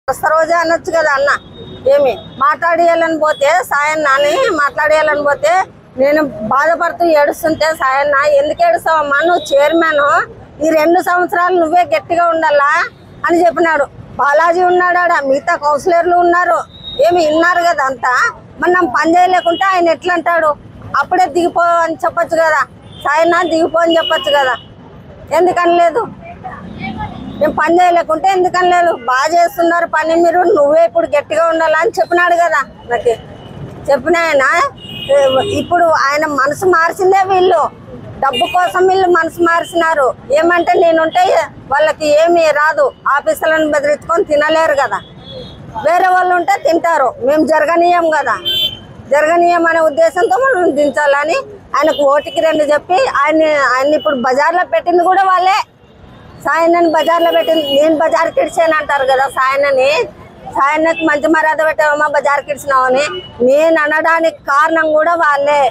రోజే అనొచ్చు కదా అన్న. ఏమి మాట్లాడేయాలని పోతే సాయన్న అని మాట్లాడేయాలని పోతే నేను బాధపడుతూ ఏడుస్తుంటే సాయన్న ఎందుకు ఏడుస్తావమ్మా, నువ్వు చైర్మన్, ఈ 2 సంవత్సరాలు నువ్వే గట్టిగా ఉండాలా అని చెప్పినాడు. బాలాజీ ఉన్నాడా, మిగతా కౌన్సిలర్లు ఉన్నారు, ఏమి విన్నారు కదా అంతా. మనం పని చేయలేకుంటే ఆయన ఎట్లా అంటాడు? అప్పుడే దిగిపో అని చెప్పొచ్చు కదా, సాయన్న దిగిపో అని చెప్పొచ్చు కదా. ఎందుకని లేదు? మేము పని చేయలేకుంటే ఎందుకని లేదు? బాగా చేస్తున్నారు పని మీరు, నువ్వే ఇప్పుడు గట్టిగా ఉండాలని చెప్పినాడు కదా నాకు. చెప్పిన ఆయన ఇప్పుడు ఆయన మనసు మార్చిందే, వీళ్ళు డబ్బు కోసం వీళ్ళు మనసు మార్చినారు. ఏమంటే నేనుంటే వాళ్ళకి ఏమీ రాదు, ఆఫీసులను బెదిరించుకొని తినలేరు కదా. వేరే వాళ్ళు ఉంటే తింటారు, మేము జరగనీయం కదా. జరగనీయం అనే ఉద్దేశంతో మనం దించాలని ఆయనకు ఓటికి 2 చెప్పి ఆయన ఇప్పుడు బజార్లో పెట్టింది కూడా వాళ్ళే. సాయన్నని బజార్లో పెట్టింది, నేను బజార్కి ఇడిచాను అంటారు కదా సాయన్నకి మంచి మర్యాద పెట్టావమ్మా బజార్కి ఇడిచినావని. నేను అనడానికి కారణం కూడా వాళ్ళే.